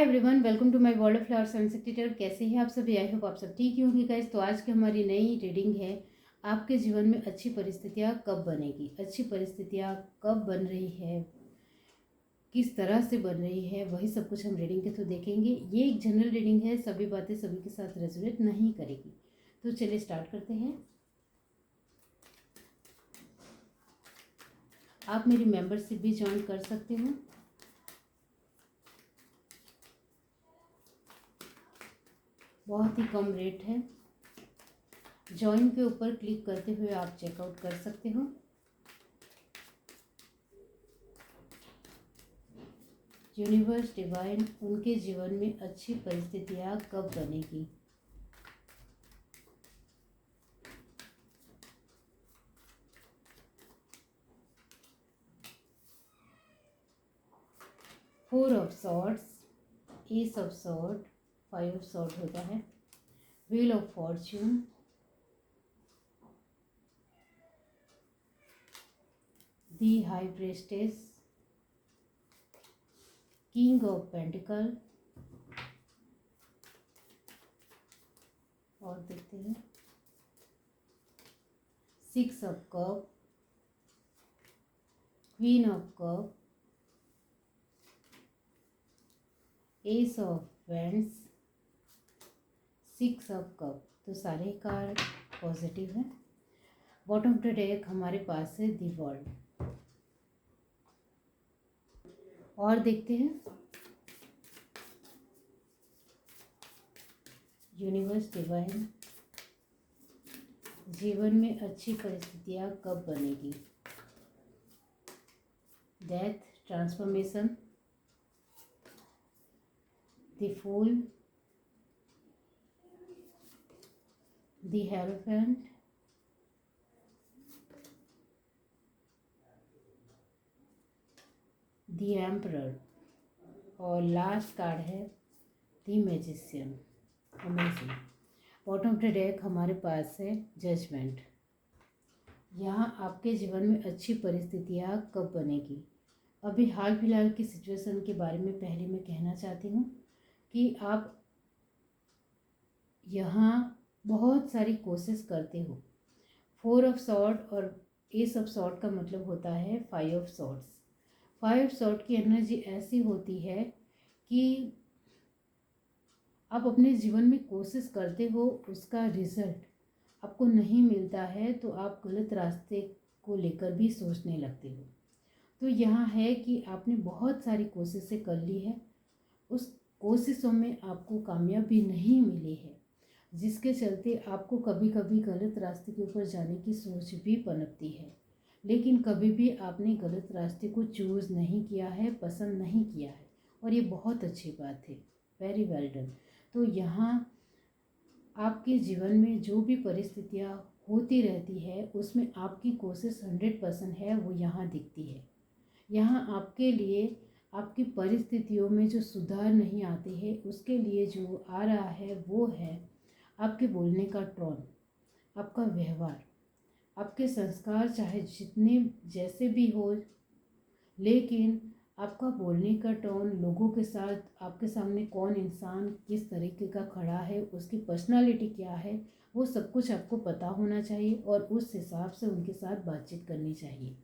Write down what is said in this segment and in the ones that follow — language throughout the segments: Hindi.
Everyone, welcome to my world of flowers and secateur. कैसे हैं आप सभी? आई होप आप सब ठीक ही होंगे गाइस। तो आज की हमारी नई रीडिंग है, आपके जीवन में अच्छी परिस्थितियां कब बनेगी। अच्छी परिस्थितियां कब बन रही है, किस तरह से बन रही है, वही सब कुछ हम रीडिंग के थ्रू देखेंगे। ये एक जनरल रीडिंग है, सभी बातें सभी के साथ रेजोनेट नहीं करेगी। तो चलिए स्टार्ट करते हैं। आप मेरी मेंबरशिप भी ज्वाइन कर सकते हो। बहुत ही कम रेट है। ज्वाइन के ऊपर क्लिक करते हुए आप चेकआउट कर सकते हो। यूनिवर्स डिवाइन, उनके जीवन में अच्छी परिस्थितियाँ कब बनेगी। Four of swords, S of sword, five of sword होता है, wheel of Fortune, the high प्रेस्टेस, king of pentacle, और देखते हैं six of cup, queen of cup, S of vends, six of cup. तो सारे कार्ड पॉजिटिव हैं। बॉटम ऑफ द डेक हमारे पास है दी वर्ल्ड। और देखते हैं यूनिवर्स डिवाइन, जीवन में अच्छी परिस्थितियाँ कब बनेगी। Death, transformation, the fool, the hierophant, the emperor, और लास्ट कार्ड है the magician. Amazing. Bottom of the deck हमारे पास है जजमेंट। यहाँ आपके जीवन में अच्छी परिस्थितियाँ कब बनेगी। अभी हाल फिलहाल की सिचुएशन के बारे में पहले मैं कहना चाहती हूँ कि आप यहाँ बहुत सारी कोशिश करते हो। फोर ऑफ सॉर्ड और एस ऑफ सॉर्ड का मतलब होता है five of swords. Five of sword की एनर्जी ऐसी होती है कि आप अपने जीवन में कोशिश करते हो, उसका रिजल्ट आपको नहीं मिलता है तो आप गलत रास्ते को लेकर भी सोचने लगते हो। तो यहाँ है कि आपने बहुत सारी कोशिशें कर ली है, उस कोशिशों में आपको कामयाबी नहीं मिली है, जिसके चलते आपको कभी कभी गलत रास्ते के ऊपर जाने की सोच भी पनपती है। लेकिन कभी भी आपने गलत रास्ते को चूज़ नहीं किया है, पसंद नहीं किया है, और ये बहुत अच्छी बात है। Very well done. तो यहाँ आपके जीवन में जो भी परिस्थितियाँ होती रहती है उसमें आपकी कोशिश 100% है, वो यहाँ दिखती है। यहाँ आपके लिए आपकी परिस्थितियों में जो सुधार नहीं आते हैं उसके लिए जो आ रहा है वो है आपके बोलने का टोन, आपका व्यवहार, आपके संस्कार, चाहे जितने जैसे भी हो, लेकिन आपका बोलने का टोन, लोगों के साथ आपके सामने कौन इंसान किस तरीके का खड़ा है, उसकी पर्सनालिटी क्या है, वो सब कुछ आपको पता होना चाहिए और उस हिसाब से उनके साथ बातचीत करनी चाहिए।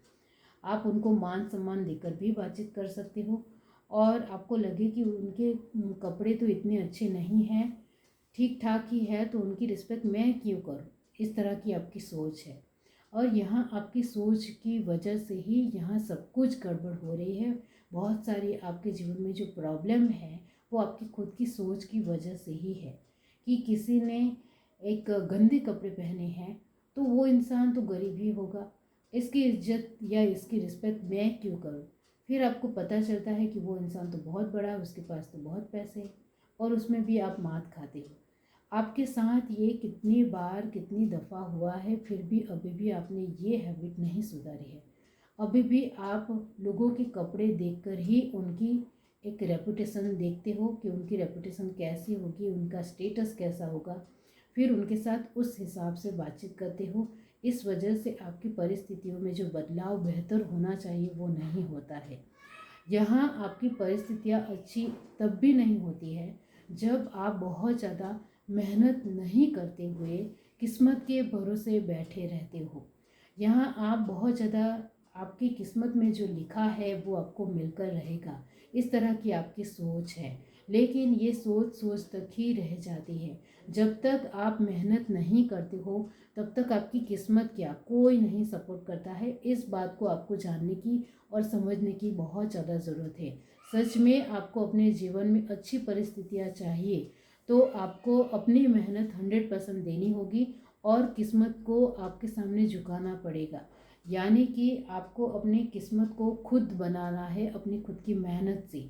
आप उनको मान सम्मान देकर भी बातचीत कर सकते हो, और आपको लगे कि उनके कपड़े तो इतने अच्छे नहीं हैं, ठीक ठाक ही है, तो उनकी रिस्पेक्ट मैं क्यों करूं, इस तरह की आपकी सोच है। और यहाँ आपकी सोच की वजह से ही यहाँ सब कुछ गड़बड़ हो रही है। बहुत सारी आपके जीवन में जो प्रॉब्लम है वो आपकी खुद की सोच की वजह से ही है कि किसी ने एक गंदे कपड़े पहने हैं तो वो इंसान तो गरीब ही होगा, इसकी इज्जत या इसकी रिस्पेक्ट मैं क्यों करूं। फिर आपको पता चलता है कि वो इंसान तो बहुत बड़ा है, उसके पास तो बहुत पैसे हैं, और उसमें भी आप मात खाते हो। आपके साथ ये कितनी बार कितनी दफ़ा हुआ है, फिर भी अभी भी आपने ये हैबिट नहीं सुधारी है। अभी भी आप लोगों के कपड़े देखकर ही उनकी एक रेपुटेशन देखते हो कि उनकी रेपुटेशन कैसी होगी, उनका स्टेटस कैसा होगा, फिर उनके साथ उस हिसाब से बातचीत करते हो। इस वजह से आपकी परिस्थितियों में जो बदलाव बेहतर होना चाहिए वो नहीं होता है। यहाँ आपकी परिस्थितियाँ अच्छी तब भी नहीं होती है जब आप बहुत ज़्यादा मेहनत नहीं करते हुए किस्मत के भरोसे बैठे रहते हो। यहाँ आप बहुत ज़्यादा, आपकी किस्मत में जो लिखा है वो आपको मिलकर रहेगा, इस तरह की आपकी सोच है। लेकिन ये सोच सोच तक ही रह जाती है। जब तक आप मेहनत नहीं करते हो तब तक आपकी किस्मत क्या, कोई नहीं सपोर्ट करता है। इस बात को आपको जानने की और समझने की बहुत ज़्यादा ज़रूरत है। सच में आपको अपने जीवन में अच्छी परिस्थितियाँ चाहिए तो आपको अपनी मेहनत 100% देनी होगी और किस्मत को आपके सामने झुकाना पड़ेगा। यानी कि आपको अपनी किस्मत को खुद बनाना है, अपनी खुद की मेहनत से।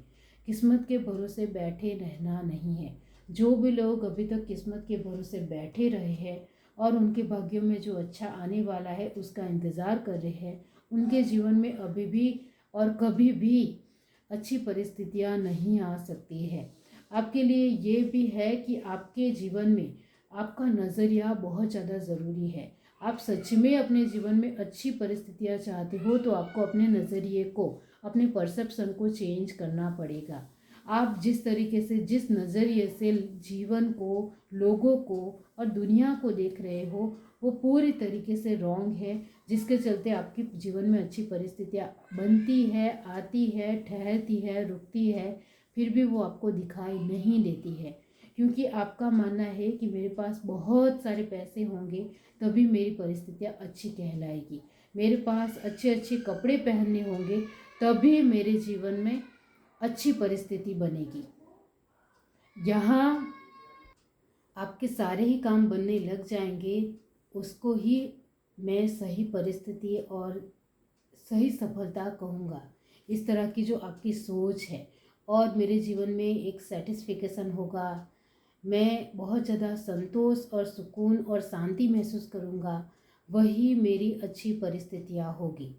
किस्मत के भरोसे बैठे रहना नहीं है। जो भी लोग अभी तक किस्मत के भरोसे बैठे रहे हैं और उनके भाग्यों में जो अच्छा आने वाला है उसका इंतज़ार कर रहे हैं, उनके जीवन में अभी भी और कभी भी अच्छी परिस्थितियां नहीं आ सकती है। आपके लिए ये भी है कि आपके जीवन में आपका नज़रिया बहुत ज़्यादा ज़रूरी है। आप सच में अपने जीवन में अच्छी परिस्थितियां चाहते हो तो आपको अपने नज़रिए को, अपने परसेप्शन को चेंज करना पड़ेगा। आप जिस तरीके से, जिस नज़रिए से जीवन को, लोगों को और दुनिया को देख रहे हो वो पूरी तरीके से रॉन्ग है, जिसके चलते आपके जीवन में अच्छी परिस्थितियाँ बनती है, आती है, ठहरती है, रुकती है, फिर भी वो आपको दिखाई नहीं देती है। क्योंकि आपका मानना है कि मेरे पास बहुत सारे पैसे होंगे तभी मेरी परिस्थितियाँ अच्छी कहलाएगी, मेरे पास अच्छे अच्छे कपड़े पहनने होंगे तभी मेरे जीवन में अच्छी परिस्थिति बनेगी। यहाँ आपके सारे ही काम बनने लग जाएंगे, उसको ही मैं सही परिस्थिति और सही सफलता कहूँगा। इस तरह की जो आपकी सोच है और मेरे जीवन में एक सेटिस्फिकेशन होगा, मैं बहुत ज़्यादा संतोष और सुकून और शांति महसूस करूँगा, वही मेरी अच्छी परिस्थितियाँ होगी।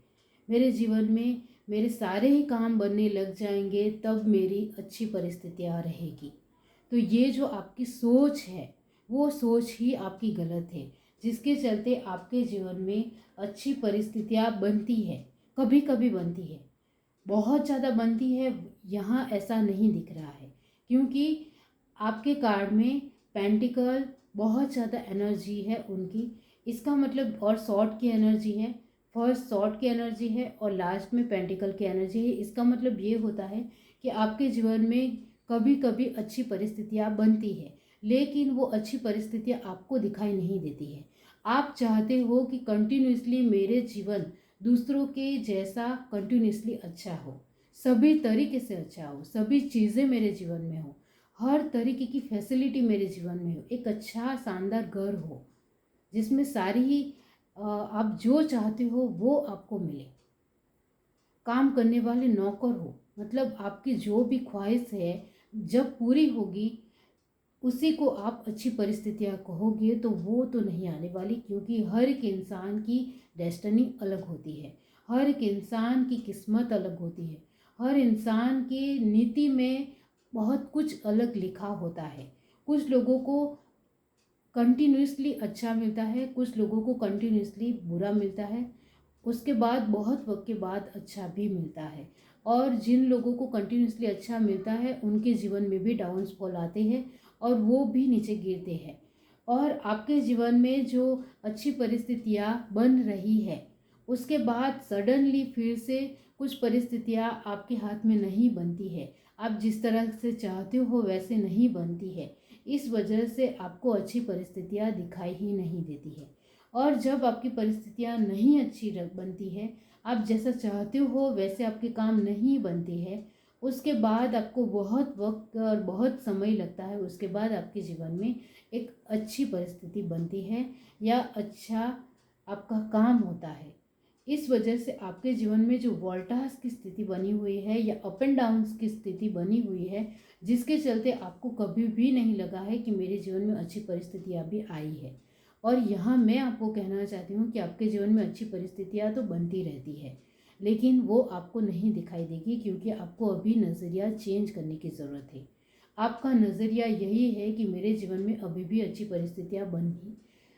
मेरे जीवन में मेरे सारे ही काम बनने लग जाएंगे तब मेरी अच्छी परिस्थितियाँ रहेगी। तो ये जो आपकी सोच है वो सोच ही आपकी गलत है, जिसके चलते आपके जीवन में अच्छी परिस्थितियाँ बनती है, कभी कभी बनती है, बहुत ज़्यादा बनती है। यहाँ ऐसा नहीं दिख रहा है क्योंकि आपके कार्ड में पेंटिकल बहुत ज़्यादा एनर्जी है उनकी, इसका मतलब, और शॉर्ट की एनर्जी है, फर्स्ट शॉर्ट की एनर्जी है और लास्ट में पेंटिकल की एनर्जी है। इसका मतलब ये होता है कि आपके जीवन में कभी कभी अच्छी परिस्थितियाँ बनती है लेकिन वो अच्छी परिस्थितियाँ आपको दिखाई नहीं देती है। आप चाहते हो कि कंटिन्यूसली मेरे जीवन दूसरों के जैसा कंटिन्यूसली अच्छा हो, सभी तरीके से अच्छा हो, सभी चीज़ें मेरे जीवन में हो, हर तरीके की फैसिलिटी मेरे जीवन में हो, एक अच्छा शानदार घर हो जिसमें सारी ही आप जो चाहते हो वो आपको मिले, काम करने वाले नौकर हो, मतलब आपकी जो भी ख्वाहिश है जब पूरी होगी उसी को आप अच्छी परिस्थितियाँ कहोगे तो वो तो नहीं आने वाली, क्योंकि हर एक इंसान की डेस्टिनी अलग होती है, हर एक इंसान की किस्मत अलग होती है, हर इंसान की नीति में बहुत कुछ अलग लिखा होता है। कुछ लोगों को कंटिन्यूसली अच्छा मिलता है, कुछ लोगों को कंटिन्यूसली बुरा मिलता है, उसके बाद बहुत वक्त के बाद अच्छा भी मिलता है। और जिन लोगों को कंटिन्यूसली अच्छा मिलता है उनके जीवन में भी डाउनफॉल आते हैं और वो भी नीचे गिरते हैं। और आपके जीवन में जो अच्छी परिस्थितियाँ बन रही है उसके बाद सडनली फिर से कुछ परिस्थितियाँ आपके हाथ में नहीं बनती है, आप जिस तरह से चाहते हो वैसे नहीं बनती है। इस वजह से आपको अच्छी परिस्थितियाँ दिखाई ही नहीं देती है। और जब आपकी परिस्थितियाँ नहीं अच्छी बनती है, आप जैसा चाहते हो वैसे आपके काम नहीं बनते हैं, उसके बाद आपको बहुत वक्त और बहुत समय लगता है, उसके बाद आपके जीवन में एक अच्छी परिस्थिति बनती है या अच्छा आपका काम होता है। इस वजह से आपके जीवन में जो वोल्टास की स्थिति बनी हुई है या अप एंड डाउन्स की स्थिति बनी हुई है, जिसके चलते आपको कभी भी नहीं लगा है कि मेरे जीवन में अच्छी परिस्थितियाँ भी आई है। और यहाँ मैं आपको कहना चाहती हूँ कि आपके जीवन में अच्छी परिस्थितियाँ तो बनती रहती है लेकिन वो आपको नहीं दिखाई देगी, क्योंकि आपको अभी नज़रिया चेंज करने की ज़रूरत है। आपका नज़रिया यही है कि मेरे जीवन में अभी भी अच्छी परिस्थितियाँ बनी,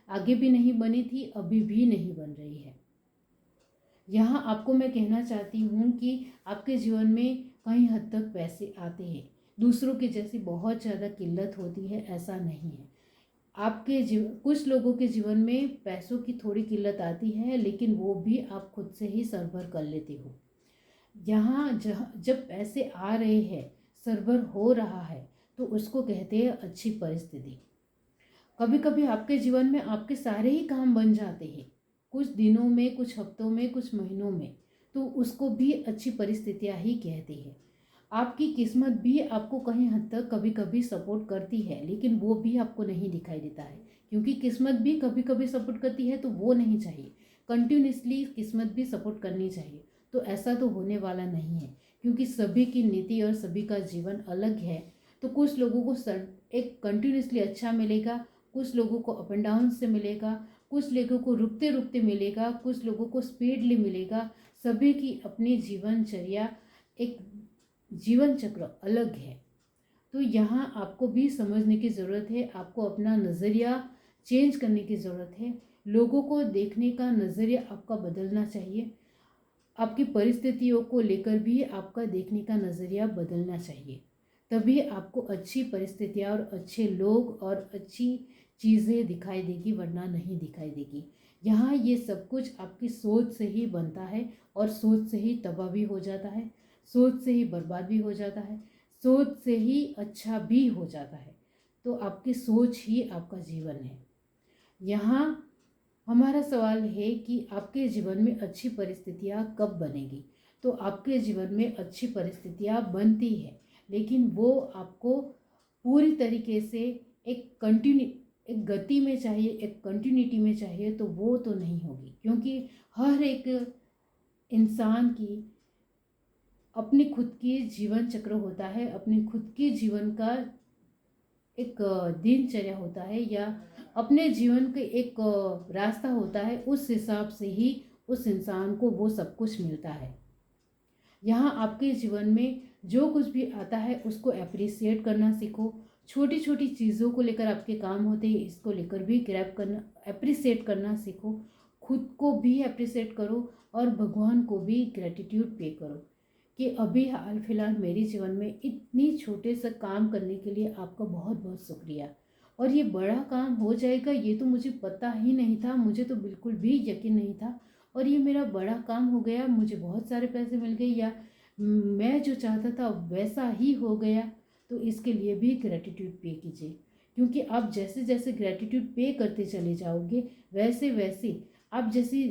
आगे भी नहीं बनी थी, अभी भी नहीं बन रही है। यहाँ आपको मैं कहना चाहती हूँ कि आपके जीवन में कहीं हद तक पैसे आते हैं। दूसरों के जैसी बहुत ज़्यादा किल्लत होती है ऐसा नहीं है। आपके कुछ लोगों के जीवन में पैसों की थोड़ी किल्लत आती है, लेकिन वो भी आप खुद से ही सरभर कर लेते हो। यहाँ जब पैसे आ रहे हैं, सरभर हो रहा है, तो उसको कहते हैं अच्छी परिस्थिति। कभी कभी आपके जीवन में आपके सारे ही काम बन जाते हैं, कुछ दिनों में, कुछ हफ्तों में, कुछ महीनों में, तो उसको भी अच्छी परिस्थितियाँ ही कहते हैं। आपकी किस्मत भी आपको कहीं हद तक कभी कभी सपोर्ट करती है, लेकिन वो भी आपको नहीं दिखाई देता है, क्योंकि किस्मत भी कभी कभी सपोर्ट करती है तो वो नहीं चाहिए। कंटिन्यूसली किस्मत भी सपोर्ट करनी चाहिए, तो ऐसा तो होने वाला नहीं है, क्योंकि सभी की नीति और सभी का जीवन अलग है। तो कुछ लोगों को एक कंटिन्यूसली अच्छा मिलेगा, कुछ लोगों को अप एंड डाउन से मिलेगा, कुछ लोगों को रुकते रुकते मिलेगा, कुछ लोगों को स्पीडली मिलेगा। सभी की अपनी जीवनचर्या, एक जीवन चक्र अलग है। तो यहाँ आपको भी समझने की ज़रूरत है, आपको अपना नज़रिया चेंज करने की ज़रूरत है। लोगों को देखने का नज़रिया आपका बदलना चाहिए। आपकी परिस्थितियों को लेकर भी आपका देखने का नज़रिया बदलना चाहिए। तभी आपको अच्छी परिस्थितियाँ और अच्छे लोग और अच्छी चीज़ें दिखाई देगी, वरना नहीं दिखाई देगी। यहाँ ये सब कुछ आपकी सोच से ही बनता है, और सोच से ही तबाह भी हो जाता है, सोच से ही बर्बाद भी हो जाता है, सोच से ही अच्छा भी हो जाता है। तो आपकी सोच ही आपका जीवन है। यहाँ हमारा सवाल है कि आपके जीवन में अच्छी परिस्थितियाँ कब बनेगी। तो आपके जीवन में अच्छी परिस्थितियाँ बनती है, लेकिन वो आपको पूरी तरीके से एक गति में चाहिए, एक कंटिन्यूटी में चाहिए, तो वो तो नहीं होगी, क्योंकि हर एक इंसान की अपनी खुद की जीवन चक्र होता है, अपनी खुद की जीवन का एक दिनचर्या होता है, या अपने जीवन के एक रास्ता होता है। उस हिसाब से ही उस इंसान को वो सब कुछ मिलता है। यहाँ आपके जीवन में जो कुछ भी आता है उसको अप्रिसिएट करना सीखो। छोटी छोटी चीज़ों को लेकर आपके काम होते हैं, इसको लेकर भी ग्रैब करना, अप्रिसिएट करना सीखो। खुद को भी अप्रिसिएट करो और भगवान को भी ग्रेटिट्यूड पे करो कि अभी हाल फिलहाल मेरे जीवन में इतनी छोटे से काम करने के लिए आपका बहुत बहुत शुक्रिया। और ये बड़ा काम हो जाएगा ये तो मुझे पता ही नहीं था, मुझे तो बिल्कुल भी यकीन नहीं था, और ये मेरा बड़ा काम हो गया, मुझे बहुत सारे पैसे मिल गए, या मैं जो चाहता था वैसा ही हो गया। तो इसके लिए भी ग्रेटिट्यूड पे कीजिए, क्योंकि आप जैसे जैसे ग्रेटिट्यूड पे करते चले जाओगे, वैसे वैसे आप जैसी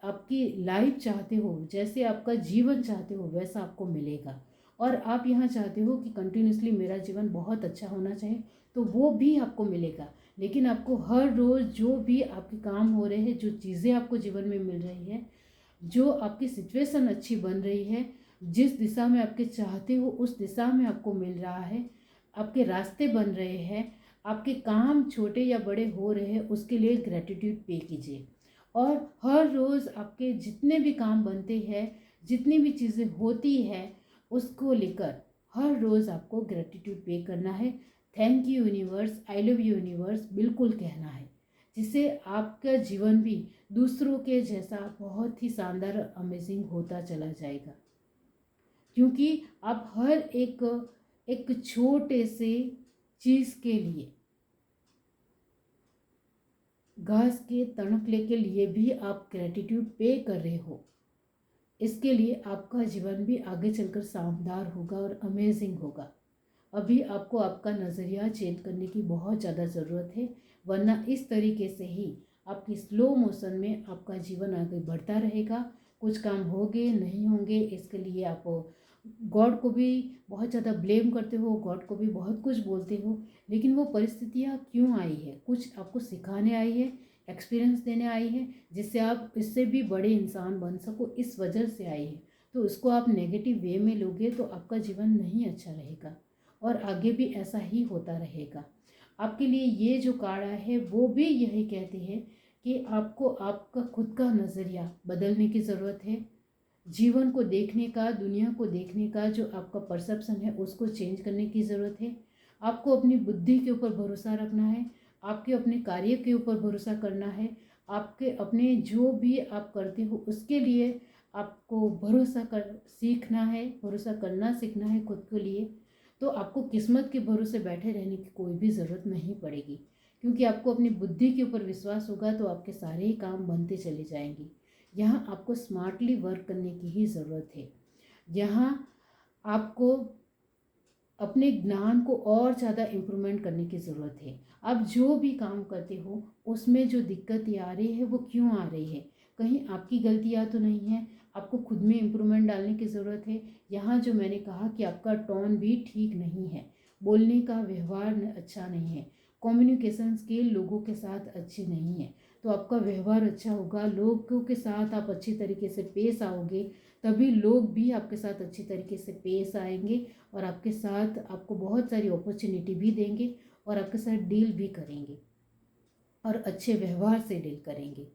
आपकी लाइफ चाहते हो, जैसे आपका जीवन चाहते हो, वैसा आपको मिलेगा। और आप यहाँ चाहते हो कि कंटिन्यूसली मेरा जीवन बहुत अच्छा होना चाहिए, तो वो भी आपको मिलेगा। लेकिन आपको हर रोज़ जो भी आपके काम हो रहे हैं, जो चीज़ें आपको जीवन में मिल रही है, जो आपकी सिचुएशन अच्छी बन रही है, जिस दिशा में आपके चाहते हो उस दिशा में आपको मिल रहा है, आपके रास्ते बन रहे हैं, आपके काम छोटे या बड़े हो रहे हैं, उसके लिए ग्रेटिट्यूड पे कीजिए। और हर रोज़ आपके जितने भी काम बनते हैं, जितनी भी चीज़ें होती है, उसको लेकर हर रोज़ आपको ग्रेटिट्यूड पे करना है। Thank you universe, I love you universe बिल्कुल कहना है, जिससे आपका जीवन भी दूसरों के जैसा बहुत ही शानदार अमेजिंग होता चला जाएगा। क्योंकि आप हर एक छोटे से चीज़ के लिए, घास के तणकले के लिए भी आप ग्रेटिट्यूड पे कर रहे हो। इसके लिए आपका जीवन भी आगे चलकर शानदार होगा और अमेजिंग होगा। अभी आपको आपका नज़रिया चेंज करने की बहुत ज़्यादा ज़रूरत है, वरना इस तरीके से ही आपकी स्लो मोशन में आपका जीवन आगे बढ़ता रहेगा। कुछ काम होंगे नहीं होंगे, इसके लिए आप गॉड को भी बहुत ज़्यादा ब्लेम करते हो, गॉड को भी बहुत कुछ बोलते हो, लेकिन वो परिस्थितियाँ क्यों आई है? कुछ आपको सिखाने आई है, एक्सपीरियंस देने आई है, जिससे आप इससे भी बड़े इंसान बन सको, इस वजह से आई है। तो उसको आप नेगेटिव वे में लोगे तो आपका जीवन नहीं अच्छा रहेगा, और आगे भी ऐसा ही होता रहेगा। आपके लिए ये जो कार्ड आया है वो भी यही कहते हैं कि आपको आपका खुद का नज़रिया बदलने की ज़रूरत है। जीवन को देखने का, दुनिया को देखने का जो आपका परसेप्शन है उसको चेंज करने की ज़रूरत है। आपको अपनी बुद्धि के ऊपर भरोसा रखना है, आपके अपने कार्य के ऊपर भरोसा करना है, आपके अपने जो भी आप करते हो उसके लिए आपको भरोसा कर सीखना है, भरोसा करना सीखना है खुद के लिए, तो आपको किस्मत के भरोसे बैठे रहने की कोई भी ज़रूरत नहीं पड़ेगी, क्योंकि आपको अपनी बुद्धि के ऊपर विश्वास होगा तो आपके सारे ही काम बनते चले जाएंगे। यहाँ आपको स्मार्टली वर्क करने की ही ज़रूरत है। यहाँ आपको अपने ज्ञान को और ज़्यादा इम्प्रूवमेंट करने की ज़रूरत है। आप जो भी काम करते हो उसमें जो दिक्कतें आ रही है वो क्यों आ रही है, कहीं आपकी गलतियाँ तो नहीं है, आपको खुद में इम्प्रूवमेंट डालने की ज़रूरत है। यहाँ जो मैंने कहा कि आपका टोन भी ठीक नहीं है, बोलने का व्यवहार अच्छा नहीं है, कम्युनिकेशन स्किल लोगों के साथ अच्छी नहीं है, तो आपका व्यवहार अच्छा होगा, लोगों के साथ आप अच्छी तरीके से पेश आओगे, तभी लोग भी आपके साथ अच्छी तरीके से पेश आएंगे और आपके साथ आपको बहुत सारी अपॉर्चुनिटी भी देंगे और आपके साथ डील भी करेंगे और अच्छे व्यवहार से डील करेंगे।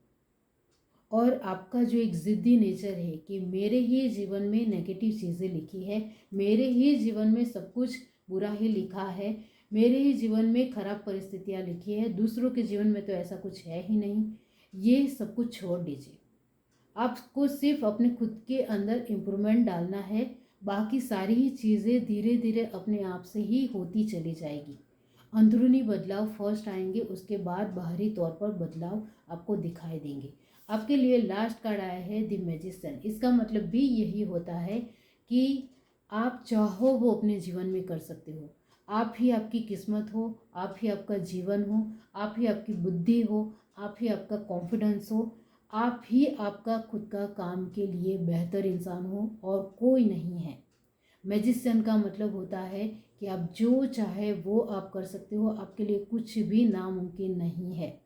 और आपका जो एक ज़िद्दी नेचर है कि मेरे ही जीवन में नेगेटिव चीज़ें लिखी है, मेरे ही जीवन में सब कुछ बुरा ही लिखा है, मेरे ही जीवन में खराब परिस्थितियाँ लिखी है, दूसरों के जीवन में तो ऐसा कुछ है ही नहीं, ये सब कुछ छोड़ दीजिए। आपको सिर्फ अपने खुद के अंदर इम्प्रूवमेंट डालना है, बाकी सारी ही चीज़ें धीरे धीरे अपने आप से ही होती चली जाएगी। अंदरूनी बदलाव फर्स्ट आएंगे, उसके बाद बाहरी तौर पर बदलाव आपको दिखाई देंगे। आपके लिए लास्ट कार्ड आया है द मैजिशियन। इसका मतलब भी यही होता है कि आप चाहो वो अपने जीवन में कर सकते हो। आप ही आपकी किस्मत हो, आप ही आपका जीवन हो, आप ही आपकी बुद्धि हो, आप ही आपका कॉन्फिडेंस हो, आप ही आपका खुद का काम के लिए बेहतर इंसान हो और कोई नहीं है। मैजिशियन का मतलब होता है कि आप जो चाहे वो आप कर सकते हो, आपके लिए कुछ भी नामुमकिन नहीं है।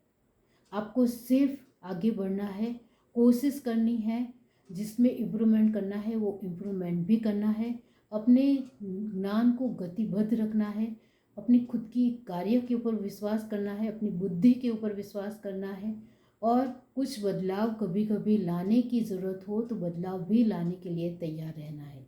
आपको सिर्फ आगे बढ़ना है, कोशिश करनी है, जिसमें इम्प्रूवमेंट करना है वो इम्प्रूवमेंट भी करना है, अपने ज्ञान को गतिबद्ध रखना है, अपनी खुद की कार्य के ऊपर विश्वास करना है, अपनी बुद्धि के ऊपर विश्वास करना है और कुछ बदलाव कभी कभी लाने की ज़रूरत हो तो बदलाव भी लाने के लिए तैयार रहना है।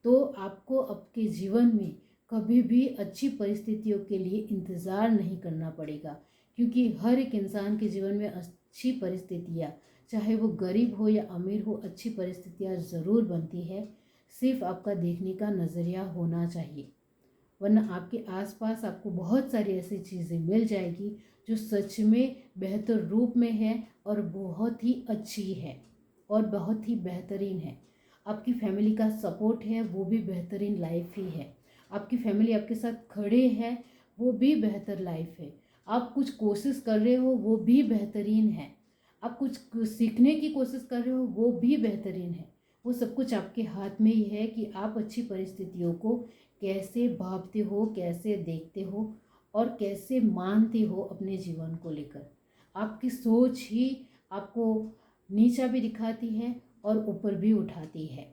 तो आपको आपके जीवन में कभी भी अच्छी परिस्थितियों के लिए इंतज़ार नहीं करना पड़ेगा, क्योंकि हर एक इंसान के जीवन में अच्छी परिस्थितियाँ, चाहे वो गरीब हो या अमीर हो, अच्छी परिस्थितियाँ ज़रूर बनती है। सिर्फ आपका देखने का नज़रिया होना चाहिए, वरना आपके आसपास आपको बहुत सारी ऐसी चीज़ें मिल जाएगी जो सच में बेहतर रूप में है और बहुत ही अच्छी है और बहुत ही बेहतरीन है। आपकी फैमिली का सपोर्ट है वो भी बेहतरीन लाइफ ही है। आपकी फैमिली आपके साथ खड़े है वो भी बेहतर लाइफ है। आप कुछ कोशिश कर रहे हो वो भी बेहतरीन है। आप कुछ सीखने की कोशिश कर रहे हो वो भी बेहतरीन है। वो सब कुछ आपके हाथ में ही है कि आप अच्छी परिस्थितियों को कैसे भापते हो, कैसे देखते हो और कैसे मानते हो अपने जीवन को लेकर। आपकी सोच ही आपको नीचा भी दिखाती है और ऊपर भी उठाती है।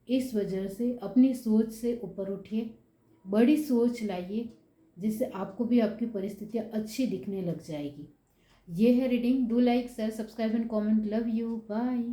इस वजह से अपनी सोच से ऊपर उठिए, बड़ी सोच लाइए, जिससे आपको भी आपकी परिस्थितियाँ अच्छी दिखने लग जाएगी। ये है reading. Do like, share, subscribe and comment. Love you, bye.